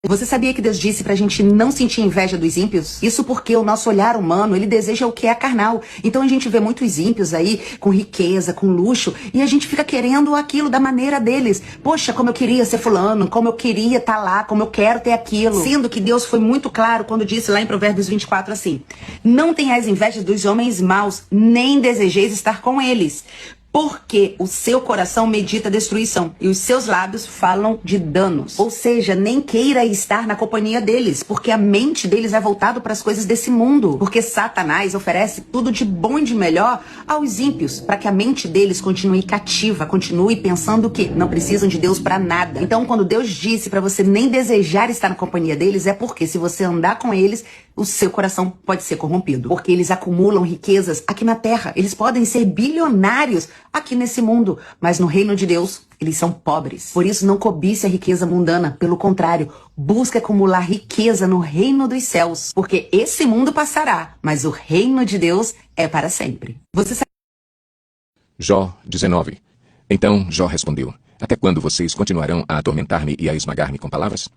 Você sabia que Deus disse pra gente não sentir inveja dos ímpios? Isso porque o nosso olhar humano, ele deseja o que é carnal. Então a gente vê muitos ímpios aí com riqueza, com luxo, e a gente fica querendo aquilo da maneira deles. Poxa, como eu queria ser fulano, como eu queria estar lá, como eu quero ter aquilo. Sendo que Deus foi muito claro quando disse lá em Provérbios 24 assim: não tenhais inveja dos homens maus, nem desejeis estar com eles. Porque o seu coração medita destruição e os seus lábios falam de danos. Ou seja, nem queira estar na companhia deles, porque a mente deles é voltada para as coisas desse mundo. Porque Satanás oferece tudo de bom e de melhor aos ímpios, para que a mente deles continue cativa, continue pensando que não precisam de Deus para nada. Então, quando Deus disse para você nem desejar estar na companhia deles, é porque se você andar com eles, o seu coração pode ser corrompido. Porque eles acumulam riquezas aqui na terra. Eles podem ser bilionários aqui nesse mundo, mas no reino de Deus, eles são pobres. Por isso, não cobice a riqueza mundana. Pelo contrário, busque acumular riqueza no reino dos céus. Porque esse mundo passará, mas o reino de Deus é para sempre. Você sabe... Jó 19. Então Jó respondeu: até quando vocês continuarão a atormentar-me e a esmagar-me com palavras?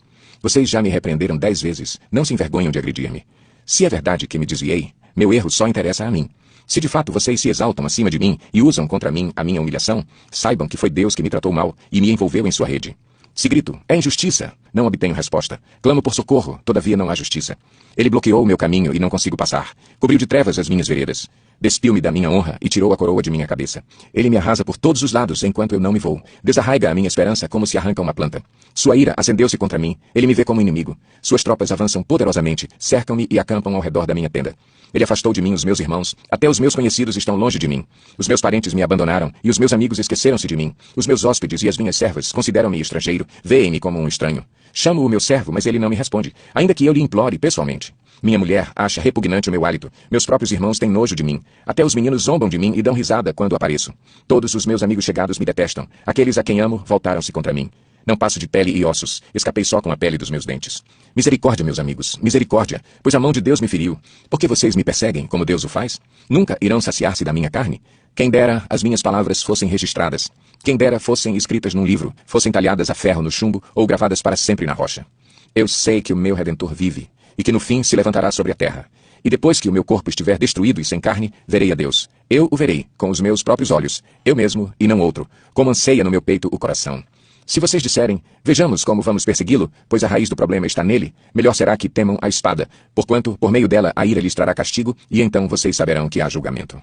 Vocês já me repreenderam 10 vezes, não se envergonham de agredir-me. Se é verdade que me desviei, meu erro só interessa a mim. Se de fato vocês se exaltam acima de mim e usam contra mim a minha humilhação, saibam que foi Deus que me tratou mal e me envolveu em sua rede. Se grito, é injustiça, não obtenho resposta. Clamo por socorro, todavia não há justiça. Ele bloqueou o meu caminho e não consigo passar. Cobriu de trevas as minhas veredas. Despiu-me da minha honra e tirou a coroa de minha cabeça. Ele me arrasa por todos os lados enquanto eu não me vou. Desarraiga a minha esperança como se arranca uma planta. Sua ira acendeu-se contra mim. Ele me vê como inimigo. Suas tropas avançam poderosamente, cercam-me e acampam ao redor da minha tenda. Ele afastou de mim os meus irmãos. Até os meus conhecidos estão longe de mim. Os meus parentes me abandonaram e os meus amigos esqueceram-se de mim. Os meus hóspedes e as minhas servas consideram-me estrangeiro. Veem-me como um estranho. Chamo o meu servo, mas ele não me responde, ainda que eu lhe implore pessoalmente. Minha mulher acha repugnante o meu hálito. Meus próprios irmãos têm nojo de mim. Até os meninos zombam de mim e dão risada quando apareço. Todos os meus amigos chegados me detestam. Aqueles a quem amo voltaram-se contra mim. Não passo de pele e ossos. Escapei só com a pele dos meus dentes. Misericórdia, meus amigos. Misericórdia, pois a mão de Deus me feriu. Por que vocês me perseguem como Deus o faz? Nunca irão saciar-se da minha carne? Quem dera as minhas palavras fossem registradas. Quem dera fossem escritas num livro, fossem talhadas a ferro no chumbo ou gravadas para sempre na rocha. Eu sei que o meu Redentor vive e que no fim se levantará sobre a terra. E depois que o meu corpo estiver destruído e sem carne, verei a Deus. Eu o verei, com os meus próprios olhos, eu mesmo e não outro, como anseia no meu peito o coração. Se vocês disserem, vejamos como vamos persegui-lo, pois a raiz do problema está nele, melhor será que temam a espada, porquanto, por meio dela, a ira lhes trará castigo, e então vocês saberão que há julgamento.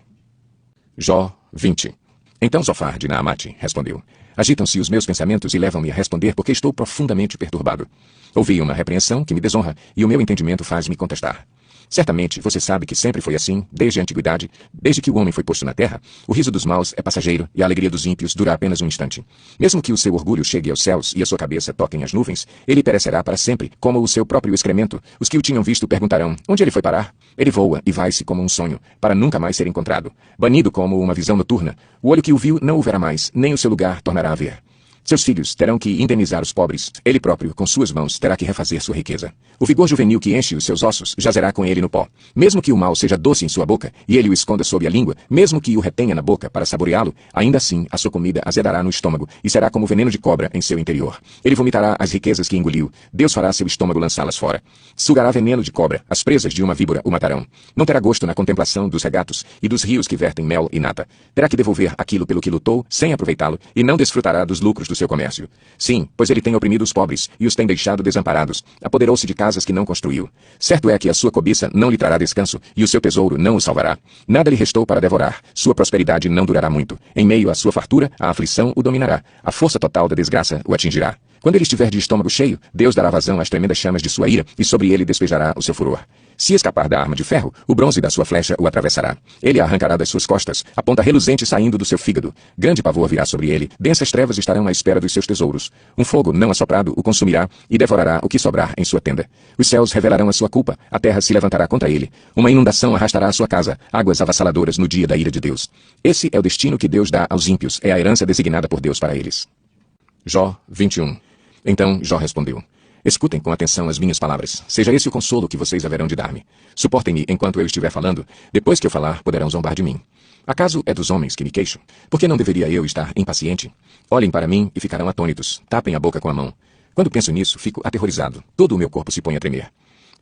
Jó 20. Então Zofar de Naamate respondeu: agitam-se os meus pensamentos e levam-me a responder porque estou profundamente perturbado. Ouvi uma repreensão que me desonra, e o meu entendimento faz-me contestar. Certamente você sabe que sempre foi assim, desde a antiguidade, desde que o homem foi posto na terra. O riso dos maus é passageiro e a alegria dos ímpios dura apenas um instante. Mesmo que o seu orgulho chegue aos céus e a sua cabeça toquem as nuvens, ele perecerá para sempre, como o seu próprio excremento. Os que o tinham visto perguntarão, onde ele foi parar? Ele voa e vai-se como um sonho, para nunca mais ser encontrado. Banido como uma visão noturna, o olho que o viu não o verá mais, nem o seu lugar tornará a ver. Seus filhos terão que indenizar os pobres. Ele próprio, com suas mãos, terá que refazer sua riqueza. O vigor juvenil que enche os seus ossos jazerá com ele no pó. Mesmo que o mal seja doce em sua boca, e ele o esconda sob a língua, mesmo que o retenha na boca para saboreá-lo, ainda assim a sua comida azedará no estômago, e será como veneno de cobra em seu interior. Ele vomitará as riquezas que engoliu. Deus fará seu estômago lançá-las fora. Sugará veneno de cobra. As presas de uma víbora o matarão. Não terá gosto na contemplação dos regatos e dos rios que vertem mel e nata. Terá que devolver aquilo pelo que lutou, sem aproveitá-lo, e não desfrutará dos lucros do seu comércio. Sim, pois ele tem oprimido os pobres e os tem deixado desamparados. Apoderou-se de casas que não construiu. Certo é que a sua cobiça não lhe trará descanso e o seu tesouro não o salvará. Nada lhe restou para devorar. Sua prosperidade não durará muito. Em meio à sua fartura, a aflição o dominará. A força total da desgraça o atingirá. Quando ele estiver de estômago cheio, Deus dará vazão às tremendas chamas de sua ira e sobre ele despejará o seu furor. Se escapar da arma de ferro, o bronze da sua flecha o atravessará. Ele a arrancará das suas costas, a ponta reluzente saindo do seu fígado. Grande pavor virá sobre ele, densas trevas estarão à espera dos seus tesouros. Um fogo não assoprado o consumirá e devorará o que sobrar em sua tenda. Os céus revelarão a sua culpa, a terra se levantará contra ele. Uma inundação arrastará a sua casa, águas avassaladoras no dia da ira de Deus. Esse é o destino que Deus dá aos ímpios, é a herança designada por Deus para eles. Jó 21. Então Jó respondeu: escutem com atenção as minhas palavras. Seja esse o consolo que vocês haverão de dar-me. Suportem-me enquanto eu estiver falando. Depois que eu falar, poderão zombar de mim. Acaso é dos homens que me queixo? Por que não deveria eu estar impaciente? Olhem para mim e ficarão atônitos. Tapem a boca com a mão. Quando penso nisso, fico aterrorizado. Todo o meu corpo se põe a tremer.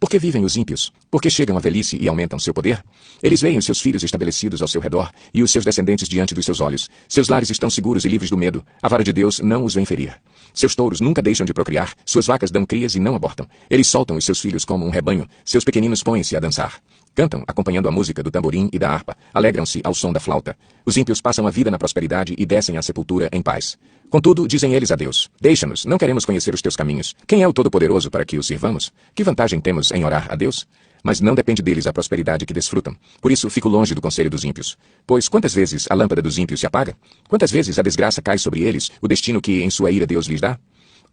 Por que vivem os ímpios? Por que chegam à velhice e aumentam seu poder? Eles veem os seus filhos estabelecidos ao seu redor e os seus descendentes diante dos seus olhos. Seus lares estão seguros e livres do medo. A vara de Deus não os vem ferir. Seus touros nunca deixam de procriar. Suas vacas dão crias e não abortam. Eles soltam os seus filhos como um rebanho. Seus pequeninos põem-se a dançar. Cantam, acompanhando a música do tamborim e da harpa. Alegram-se ao som da flauta. Os ímpios passam a vida na prosperidade e descem à sepultura em paz. Contudo, dizem eles a Deus: deixa-nos, não queremos conhecer os teus caminhos. Quem é o Todo-Poderoso para que o sirvamos? Que vantagem temos em orar a Deus? Mas não depende deles a prosperidade que desfrutam. Por isso fico longe do conselho dos ímpios. Pois quantas vezes a lâmpada dos ímpios se apaga? Quantas vezes a desgraça cai sobre eles, o destino que em sua ira Deus lhes dá?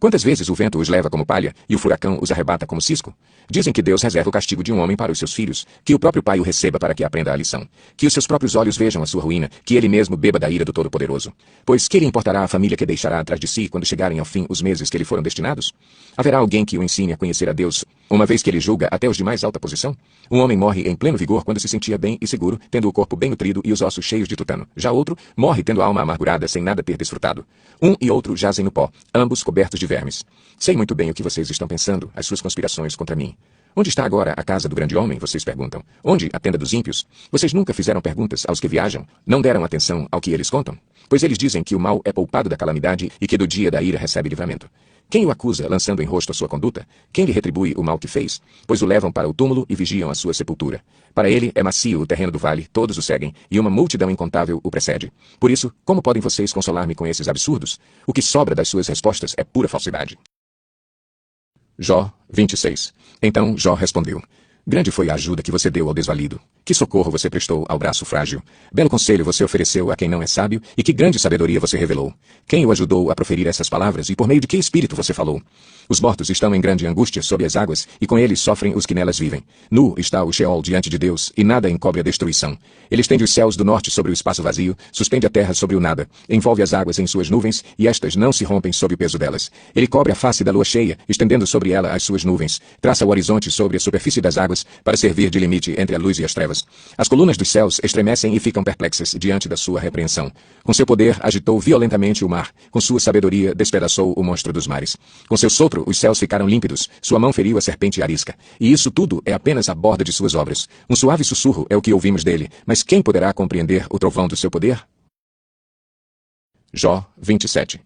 Quantas vezes o vento os leva como palha e o furacão os arrebata como cisco? Dizem que Deus reserva o castigo de um homem para os seus filhos, que o próprio pai o receba para que aprenda a lição, que os seus próprios olhos vejam a sua ruína, que ele mesmo beba da ira do Todo-Poderoso. Pois que lhe importará a família que deixará atrás de si quando chegarem ao fim os meses que lhe foram destinados? Haverá alguém que o ensine a conhecer a Deus, uma vez que ele julga até os de mais alta posição? Um homem morre em pleno vigor quando se sentia bem e seguro, tendo o corpo bem nutrido e os ossos cheios de tutano. Já outro morre tendo a alma amargurada sem nada ter desfrutado. Um e outro jazem no pó, ambos cobertos de vermes. Sei muito bem o que vocês estão pensando, as suas conspirações contra mim. Onde está agora a casa do grande homem, vocês perguntam? Onde a tenda dos ímpios? Vocês nunca fizeram perguntas aos que viajam? Não deram atenção ao que eles contam? Pois eles dizem que o mal é poupado da calamidade e que do dia da ira recebe livramento. Quem o acusa, lançando em rosto a sua conduta? Quem lhe retribui o mal que fez? Pois o levam para o túmulo e vigiam a sua sepultura. Para ele é macio o terreno do vale, todos o seguem, e uma multidão incontável o precede. Por isso, como podem vocês consolar-me com esses absurdos? O que sobra das suas respostas é pura falsidade. Jó 26. Então Jó respondeu: grande foi a ajuda que você deu ao desvalido. Que socorro você prestou ao braço frágil. Belo conselho você ofereceu a quem não é sábio, e que grande sabedoria você revelou. Quem o ajudou a proferir essas palavras, e por meio de que espírito você falou? Os mortos estão em grande angústia sob as águas, e com eles sofrem os que nelas vivem. Nu está o Sheol diante de Deus, e nada encobre a destruição. Ele estende os céus do norte sobre o espaço vazio, suspende a terra sobre o nada, envolve as águas em suas nuvens, e estas não se rompem sob o peso delas. Ele cobre a face da lua cheia, estendendo sobre ela as suas nuvens. Traça o horizonte sobre a superfície das águas, para servir de limite entre a luz e as trevas. As colunas dos céus estremecem e ficam perplexas diante da sua repreensão. Com seu poder agitou violentamente o mar. Com sua sabedoria despedaçou o monstro dos mares. Com seu sopro os céus ficaram límpidos. Sua mão feriu a serpente arisca. E isso tudo é apenas a borda de suas obras. Um suave sussurro é o que ouvimos dele. Mas quem poderá compreender o trovão do seu poder? Jó 27.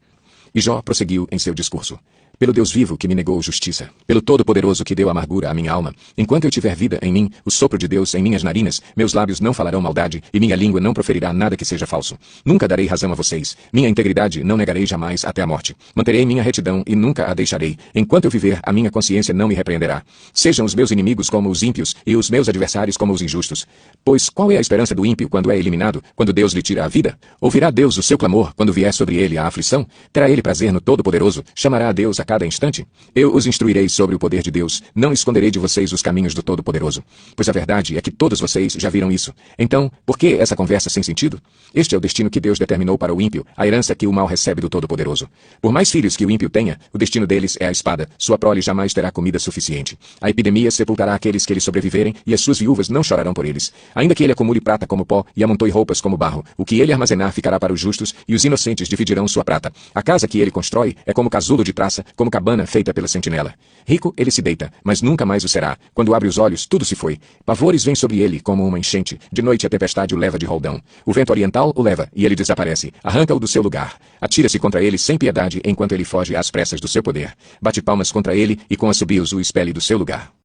E Jó prosseguiu em seu discurso: pelo Deus vivo que me negou justiça, pelo Todo-Poderoso que deu amargura à minha alma, enquanto eu tiver vida em mim, o sopro de Deus em minhas narinas, meus lábios não falarão maldade, e minha língua não proferirá nada que seja falso. Nunca darei razão a vocês, minha integridade não negarei jamais até a morte. Manterei minha retidão e nunca a deixarei. Enquanto eu viver, a minha consciência não me repreenderá. Sejam os meus inimigos como os ímpios, e os meus adversários como os injustos. Pois qual é a esperança do ímpio quando é eliminado, quando Deus lhe tira a vida? Ouvirá Deus o seu clamor quando vier sobre ele a aflição? Terá ele prazer no Todo-Poderoso? Chamará a Deus a cada instante? Eu os instruirei sobre o poder de Deus, não esconderei de vocês os caminhos do Todo-Poderoso. Pois a verdade é que todos vocês já viram isso. Então, por que essa conversa sem sentido? Este é o destino que Deus determinou para o ímpio, a herança que o mal recebe do Todo-Poderoso. Por mais filhos que o ímpio tenha, o destino deles é a espada, sua prole jamais terá comida suficiente. A epidemia sepultará aqueles que lhe sobreviverem, e as suas viúvas não chorarão por eles. Ainda que ele acumule prata como pó, e amontoe roupas como barro, o que ele armazenar ficará para os justos, e os inocentes dividirão sua prata. A casa que ele constrói é como casulo de traça, como cabana feita pela sentinela. Rico ele se deita, mas nunca mais o será. Quando abre os olhos, tudo se foi. Pavores vêm sobre ele como uma enchente. De noite a tempestade o leva de roldão. O vento oriental o leva, e ele desaparece. Arranca-o do seu lugar. Atira-se contra ele sem piedade, enquanto ele foge às pressas do seu poder. Bate palmas contra ele, e com assobios o expele do seu lugar.